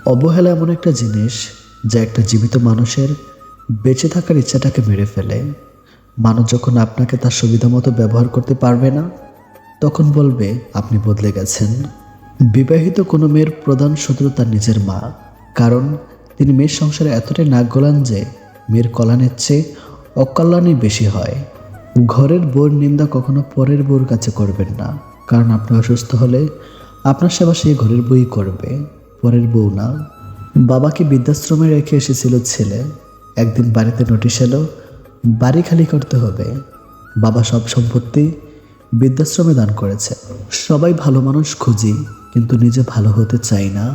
অবহেলা এমন একটা জিনিস যা একটা জীবিত মানুষের বেঁচে থাকার ইচ্ছাটাকে মেরে ফেলে। মানুষ যখন আপনাকে তার সুবিধা মতো ব্যবহার করতে পারবে না, তখন বলবে আপনি বদলে গেছেন। বিবাহিত কোনো মেয়ের প্রধান শত্রু তার নিজের মা, কারণ তিনি মেয়ের সংসারে এতটাই নাক গলান যে মেয়ের কল্যাণের চেয়ে অকল্যাণই বেশি হয়। ঘরের বউর নিন্দা কখনো পরের বউর কাছে করবেন না, কারণ আপনি অসুস্থ হলে আপনার সেবা সেই ঘরের বউই করবে, পরের বউ না। বাবাকে বৃদ্ধাশ্রমে রেখে এসেছিল ছেলে। একদিন বাড়িতে নোটিশ এলো, বাড়ি খালি করতে হবে। বাবা সব সম্পত্তি বৃদ্ধাশ্রমে দান করেছে। সবাই ভালো মানুষ খুঁজি, কিন্তু নিজে ভালো হতে চাই না।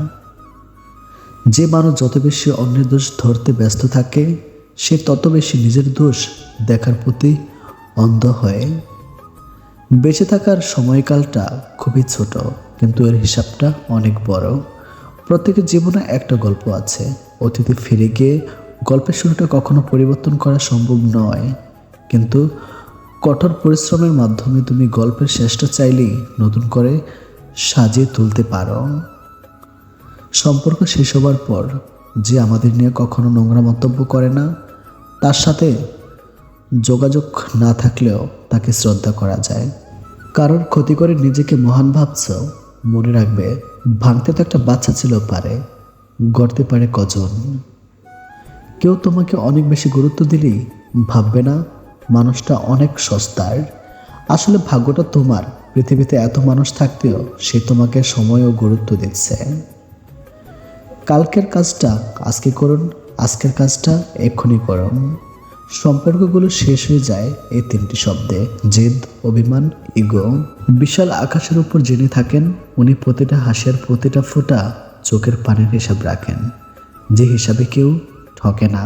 যে মানুষ যত বেশি অন্যের দোষ ধরতে ব্যস্ত থাকে, সে তত বেশি নিজের দোষ দেখার প্রতি অন্ধ হয়। বেঁচে থাকার সময়কালটা খুবই ছোট, কিন্তু এর হিসাবটা অনেক বড়। প্রত্যেকের জীবনে একটা গল্প আছে। অতীতে ফিরে গিয়ে গল্পের শুরুটা কখনো পরিবর্তন করা সম্ভব নয়, কিন্তু কঠোর পরিশ্রমের মাধ্যমে তুমি গল্পের শেষটা চাইলেই নতুন করে সাজিয়ে তুলতে পারো। সম্পর্ক শেষ হবার পর যে আমাদের নিয়ে কখনো নোংরা মন্তব্য করে না, তার সাথে যোগাযোগ না থাকলেও তাকে শ্রদ্ধা করা যায়। কারোর ক্ষতি করে নিজেকে মহান ভাবছ, মনে রাখবে ভাঙতে তো একটা বাচ্চা ছিল পারে, গড়তে পারে কজন। কেউ তোমাকে অনেক বেশি গুরুত্ব দিলেই ভাববে না মানুষটা অনেক সস্তার। আসলে ভাগ্যটা তোমার, পৃথিবীতে এত মানুষ থাকতেও সে তোমাকে সময় ও গুরুত্ব দিচ্ছে। কালকের কাজটা আজকে করুন, আজকের কাজটা এক্ষুনি করুন। সম্পর্কগুলো শেষ হয়ে যায় এই তিনটি শব্দে: জেদ, অভিমান, ইগো। বিশাল আকাশের উপর যিনি থাকেন, উনি প্রতিটা হাসির প্রতিটা ফোঁটা চোখের পানির হিসাব রাখেন, যে হিসাবে কেউ ঠকে না।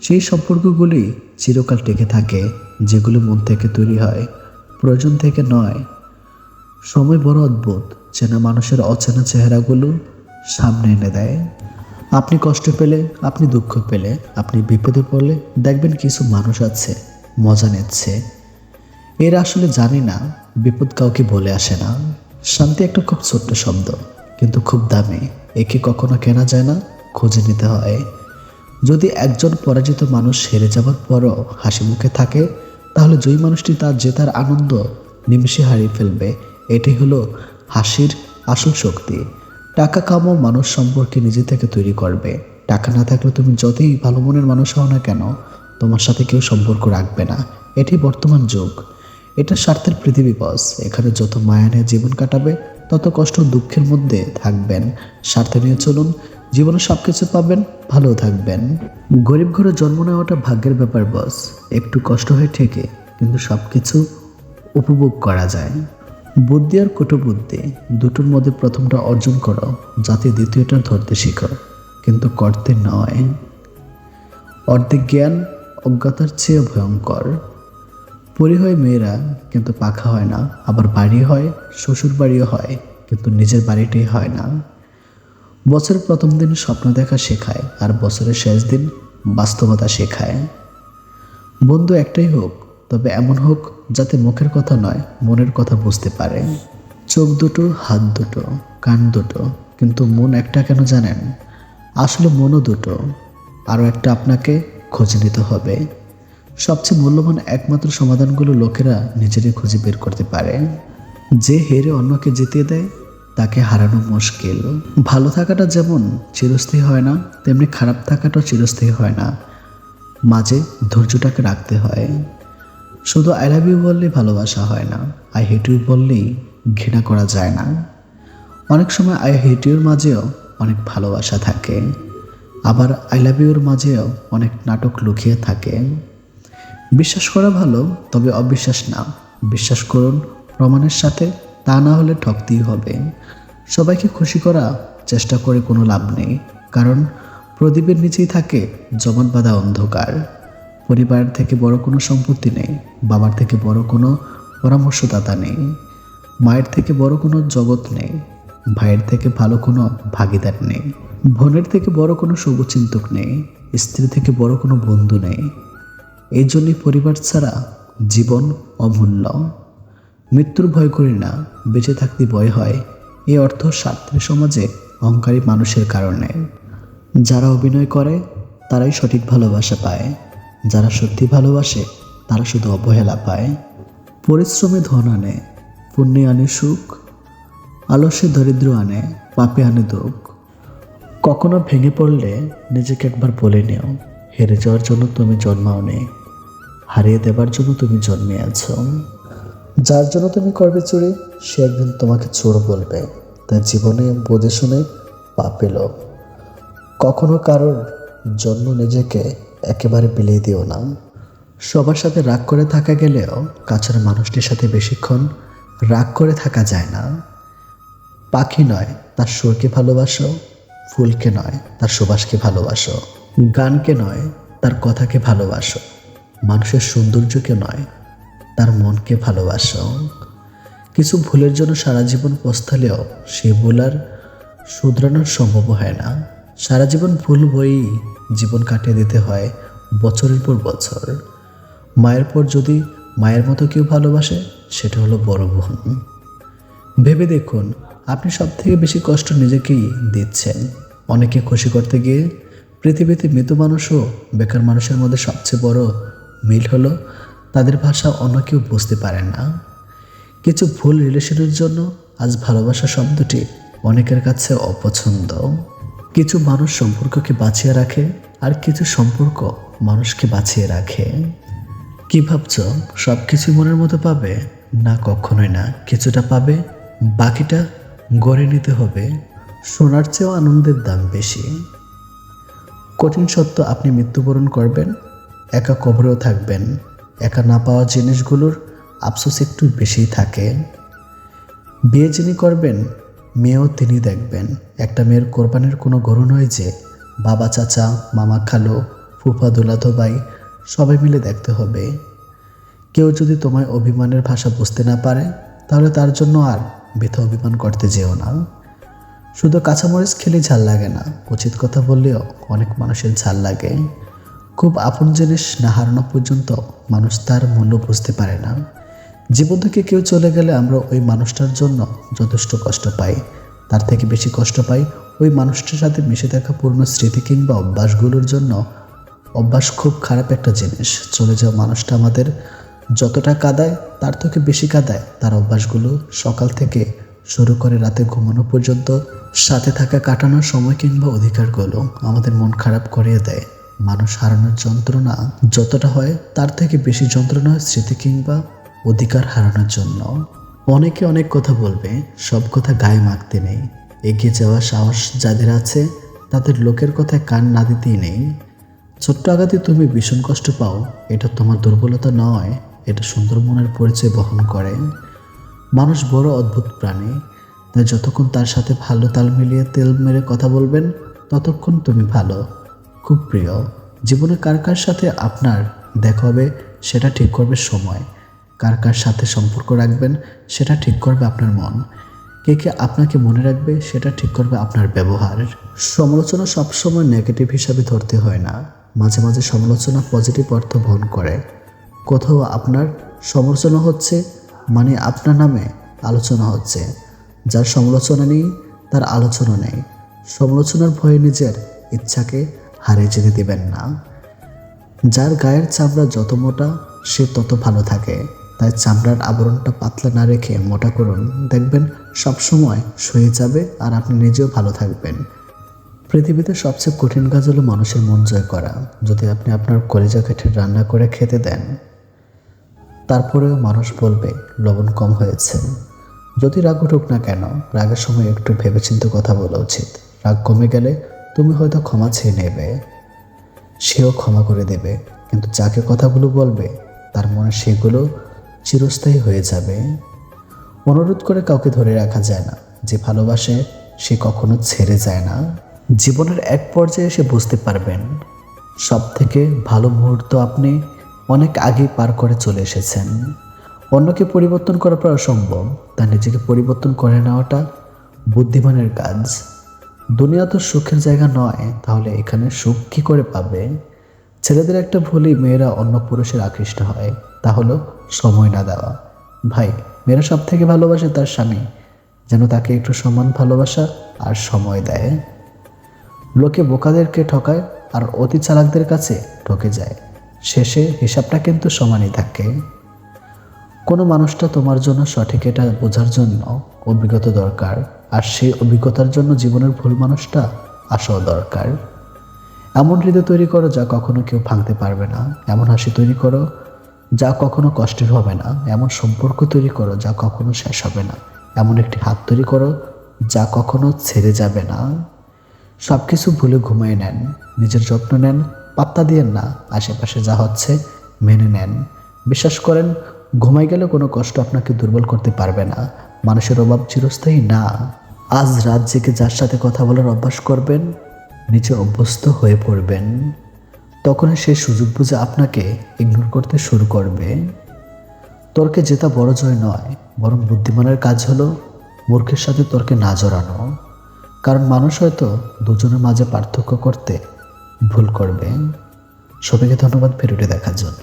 সেই সম্পর্কগুলি চিরকাল টিকে থাকে, যেগুলো মন থেকে তৈরি হয়, প্রয়োজন থেকে নয়। সময় বড় অদ্ভুত, চেনা মানুষের অচেনা চেহারাগুলো সামনে এনে দেয়। আপনি কষ্ট পেলে, আপনি দুঃখ পেলে, আপনি বিপদে পড়লে দেখবেন কিছু মানুষ আছে মজা নিচ্ছে। এরা আসলে জানি না বিপদ কাউকে বলে আসে না। শান্তি একটা খুব ছোট্ট শব্দ, কিন্তু খুব দামি। একে কখনো কেনা যায় না, খুঁজে নিতে হয়। যদি একজন পরাজিত মানুষ হেরে যাবার পরও হাসি মুখে থাকে, তাহলে জয়ী মানুষটি তার জেতার আনন্দ নিমেষে হারিয়ে ফেলবে। এটাই হলো হাসির আসল শক্তি। টাকা কামাও মানুষ সম্পর্কে নিজে থেকে তৈরি করবে। টাকা না থাকলে তুমি যতই ভালো মনের মানুষ হও না কেন, তোমার সাথে কেউ সম্পর্ক রাখবে না। এটি বর্তমান যুগ, এটা স্বার্থের পৃথিবী বস। এখানে যত মায়া নিয়ে জীবন কাটাবে, তত কষ্ট দুঃখের মধ্যে থাকবেন। স্বার্থ নিয়ে চলুন, জীবনে সব কিছু পাবেন, ভালো থাকবেন। গরিব ঘরে জন্ম নেওয়াটা ভাগ্যের ব্যাপার বস। একটু কষ্ট হয় ঠিকই, কিন্তু সব কিছু উপভোগ করা যায়। বুদ্ধি আর কুটবুদ্ধি দুটোর মধ্যে প্রথমটা অর্জন করো, যাতে দ্বিতীয়টা ধরতে শিখো, কিন্তু করতে নয়। অর্ধেক জ্ঞান অজ্ঞতার চেয়ে ভয়ঙ্কর। পরি হয় মেয়েরা, কিন্তু পাখা হয় না। আবার বাড়ি হয়, শ্বশুর বাড়িও হয়, কিন্তু নিজের বাড়িটাই হয় না। বছরের প্রথম দিন স্বপ্ন দেখা শেখায়, আর বছরের শেষ দিন বাস্তবতা শেখায়। বন্ধু একটাই হোক, তবে এমন হোক যাতে মুখের কথা নয়, মনের কথা বুঝতে পারে। চোখ দুটো, হাত দুটো, কান দুটো, কিন্তু মন একটা কেন জানেন? আসলে মনও দুটো। আরও একটা আপনাকে খুঁজে নিতে হবে। সবচেয়ে মূল্যবান একমাত্র সমাধানগুলো লোকেরা নিজেরাই খুঁজে বের করতে পারে। যে হেরে অন্যকে জিতিয়ে দেয়, তাকে হারানো মুশকিল। ভালো থাকাটা যেমন চিরস্থায়ী হয় না, তেমনি খারাপ থাকাটাও চিরস্থায়ী হয় না। মাঝে ধৈর্যটাকে রাখতে হয়। শুধু আই লাভ ইউ বললেই ভালোবাসা হয় না, আই হেট ইউ বললেই ঘৃণা করা যায় না। অনেক সময় আই হেট ইউর মাঝেও অনেক ভালোবাসা থাকে, আবার আই লাভ ইউর মাঝেও অনেক নাটক লুকিয়ে থাকে। বিশ্বাস করা ভালো, তবে অবিশ্বাস না। বিশ্বাস করুন প্রমাণের সাথে, তা না হলে ঠকতেই হবে। সবাইকে খুশি করা চেষ্টা করে কোনো লাভ নেই, কারণ প্রদীপের নিচেই থাকে জমাট বাঁধা অন্ধকার। পরিবারের থেকে বড় কোনো সম্পত্তি নেই, বাবার থেকে বড় কোনো পরামর্শদাতা নেই, মায়ের থেকে বড় কোনো জগৎ নেই, ভাইয়ের থেকে ভালো কোনো ভাগিদার নেই, বোনের থেকে বড় কোনো শুভচিন্তক নেই, স্ত্রী থেকে বড় কোনো বন্ধু নেই। এই জন্যই পরিবার ছাড়া জীবন অমূল্য। মৃত্যুর ভয় করি না, বেঁচে থাকতে ভয় হয়। এই অর্থ স্বার্থের সমাজে অহংকারী মানুষের কারণে। যারা অভিনয় করে তারাই সঠিক ভালোবাসা পায়, যারা সত্যি ভালোবাসে তারা শুধু অবহেলা পায়। পরিশ্রমে ধন আনে, পুণ্যে আনে সুখ, আলস্যে দরিদ্র আনে, পাপে আনে দুঃখ। কখনো ভেঙে পড়লে নিজেকে একবার বলে নিও, হেরে যাওয়ার জন্য তুমি জন্মাওনি, হারিয়ে দেবার জন্য তুমি জন্মে আছো। যার জন্য তুমি করবে চুরি সে একদিন তোমাকে চোর বলবে। তাই জীবনে বুঝে শুনে পা পেল। কখনো কারোর জন্য নিজেকে একেবারে বিলিয়ে দিও না। সবার সাথে রাগ করে থাকা গেলেও কাছের মানুষটির সাথে বেশিক্ষণ রাগ করে থাকা যায় না। পাখি নয় তার সুরকে ভালোবাসো, ফুলকে নয় তার সুবাসকে ভালোবাসো, গানকে নয় তার কথাকে ভালোবাসো, মানুষের সৌন্দর্যকে নয় তার মনকে ভালোবাসো। কিছু ভুলের জন্য সারা জীবন পস্তালেও সে ভুল আর শুধরানোর সম্ভব হয় না। সারা জীবন ভুল বই জীবন কাটিয়ে দিতে হয় বছরের পর বছর। মায়ের পর যদি মায়ের মতো কেউ ভালোবাসে সেটা হলো বড় বোন। ভেবে দেখুন, আপনি সব থেকে বেশি কষ্ট নিজেকেই দিচ্ছেন। অনেকে খুশি করতে গিয়ে পৃথিবীতে মৃত মানুষ ও বেকার মানুষের মধ্যে সবচেয়ে বড় মিল হলো তাদের ভাষা অন্য কেউ বুঝতে পারে না। কিছু ভুল রিলেশনের জন্য আজ ভালোবাসা শব্দটি অনেকের কাছে অপছন্দ। কিছু মানুষ সম্পর্ককে বাঁচিয়ে রাখে আর কিছু সম্পর্ক মানুষকে বাঁচিয়ে রাখে। কি ভাবছ সব কিছু মনের মতো পাবে? না, কখনোই না। কিছুটা পাবে, বাকিটা গড়ে নিতে হবে। সোনার চেয়েও আনন্দের দাম বেশি। কঠিন সত্য, আপনি মৃত্যুবরণ করবেন, একা কবরেও থাকবেন। একা না পাওয়া জিনিসগুলোর আফসোস একটু বেশিই থাকে। বিয়ে যিনি করবেন মেয়েও তিনি দেখবেন। একটা মেয়ের কোরবানির কোনো গরু নয় যে বাবা, চাচা, মামা, খালো, ফুফা, দুলাতো ভাই সবাই মিলে দেখতে হবে। কেউ যদি তোমায় অভিমানের ভাষা বুঝতে না পারে তাহলে তার জন্য আর বৃথা অভিমান করতে যেও না। শুধু কাঁচামরিচ খেলে ঝাল লাগে না, উচিত কথা বললেও অনেক মানুষের ঝাল লাগে। খুব আপন জিনিস না হারানো পর্যন্ত মানুষ তার মূল্য বুঝতে পারে না। জীবন থেকে কেউ চলে গেলে আমরা ওই মানুষটার জন্য যথেষ্ট কষ্ট পাই, তার থেকে বেশি কষ্ট পাই ওই মানুষটার সাথে মিশে থাকা পুরনো স্মৃতি কিংবা অভ্যাসগুলোর জন্য। অভ্যাস খুব খারাপ একটা জিনিস। চলে যাওয়া মানুষটা আমাদের যতটা কাঁদায় তার থেকে বেশি কাঁদায় তার অভ্যাসগুলো। সকাল থেকে শুরু করে রাতে ঘুমানো পর্যন্ত সাথে থাকা কাটানোর সময় কিংবা অধিকারগুলো আমাদের মন খারাপ করিয়ে দেয়। মানুষ হারানোর যন্ত্রণা যতটা হয় তার থেকে বেশি যন্ত্রণা হয় স্মৃতি কিংবা অধিকার হারানোর জন্য। অনেকে অনেক কথা বলবে, সব কথা গায়ে মাখতে নেই। এগিয়ে যাওয়ার সাহস যাদের আছে তাদের লোকের কথায় কান না দিতেই নেই। ছোট্ট আঘাতে তুমি ভীষণ কষ্ট পাও, এটা তোমার দুর্বলতা নয়, এটা সুন্দর মনের পরিচয় বহন করে। মানুষ বড় অদ্ভুত প্রাণী, তাই যতক্ষণ তার সাথে ভালো তাল মিলিয়ে তেল মেরে কথা বলবেন ততক্ষণ তুমি ভালো। খুব প্রিয়, জীবনে কার কার সাথে আপনার দেখা হবে সেটা ঠিক করবে সময়। কার কার সাথে সম্পর্ক রাখবেন সেটা ঠিক করবে আপনার মন। কে কে আপনাকে মনে রাখবে সেটা ঠিক করবে আপনার ব্যবহার। সমালোচনা সবসময় নেগেটিভ হিসাবে ধরতে হয় না, মাঝে মাঝে সমালোচনা পজিটিভ অর্থ বহন করে। কোথাও আপনার সমালোচনা হচ্ছে মানে আপনার নামে আলোচনা হচ্ছে। যার সমালোচনা নেই তার আলোচনা নেই। সমালোচনার ভয়ে নিজের ইচ্ছাকে হারিয়ে যেতে দেবেন না। যার গায়ের চামড়া যত মোটা সে তত ভালো থাকে, তাই চামড়ার আবরণটা পাতলা না রেখে মোটা করুন, দেখবেন সবসময় সয়ে যাবে আর আপনি নিজেও ভালো থাকবেন। পৃথিবীতে সবচেয়ে কঠিন কাজ হলো মানুষের মন জয় করা। যদি আপনি আপনার কলিজা কেটে রান্না করে খেতে দেন, তারপরেও মানুষ বলবে লবণ কম হয়েছে। যদি রাগ উঠুক না কেন, রাগের সময় একটু ভেবেচিন্তে কথা বলা উচিত। রাগ কমে গেলে তুমি হয়তো ক্ষমা চেয়ে নেবে, সেও ক্ষমা করে দেবে, কিন্তু যাকে কথাগুলো বলবে তার মনে সেগুলো চিরস্থায়ী হয়ে যাবে। অনুরোধ করে কাউকে ধরে রাখা যায় না, যে ভালোবাসে সে কখনো ছেড়ে যায় না। জীবনের এক পর্যায়ে এসে বুঝতে পারবেন সব থেকে ভালো মুহূর্ত আপনি অনেক আগেই পার করে চলে এসেছেন। অন্যকে পরিবর্তন করা প্রায় অসম্ভব, তা নিজেকে পরিবর্তন করে নেওয়াটা বুদ্ধিমানের কাজ। দুনিয়া তো সুখের জায়গা নয়, তাহলে এখানে সুখ কী করে পাবে? ছেলেদের একটা ভুলই মেয়েরা অন্য পুরুষের আকৃষ্ট হয়, তা হলো সময় না দেওয়া। ভাই, মেয়েরা সব থেকে ভালোবাসে তার স্বামী যেন তাকে একটু সম্মান, ভালোবাসা আর সময় দেয়। লোকে বোকাদেরকে ঠকায় আর অতি চালাকদের কাছে ঠকে যায়, শেষে হিসাবটা কিন্তু সমানই থাকে। কোনো মানুষটা তোমার জন্য সঠিক এটা বোঝার জন্য অভিজ্ঞতা দরকার, আর সেই অভিজ্ঞতার জন্য জীবনের ভুল মানুষটা আসাও দরকার। এমন হৃদয় তৈরি করো যা কখনো কেউ ভাঙতে পারবে না, এমন হাসি তৈরি করো যা কখনো কষ্টের হবে না, এমন সম্পর্ক তৈরি করো যা কখনো শেষ হবে না, এমন একটি হাত তৈরি করো যা কখনো ছেড়ে যাবে না। সব কিছু ভুলে ঘুমিয়ে নেন, নিজের যত্ন নেন, পাত্তা দিয়েন না, আশেপাশে যা হচ্ছে মেনে নেন। বিশ্বাস করেন, ঘুমাই গেলে কোনো কষ্ট আপনাকে দুর্বল করতে পারবে না। মানুষের অভাব চিরস্থায়ী না। আজ রাত জেগে যার সাথে কথা বলার অভ্যাস করবেন, নিজে অভ্যস্ত হয়ে পড়বেন। তখনই সেই সুযোগ বুঝে আপনাকে ইগনোর করতে শুরু করবে। তর্কে জেতা বড় জয় নয়, বরং বুদ্ধিমানের কাজ হলো মূর্খের সাথে তর্কে না জড়ানো। কারণ মানুষ হয়তো দুজনের মাঝে পার্থক্য করতে ভুল করবে। সবাইকে ধন্যবাদ ভিডিওটি দেখার জন্য।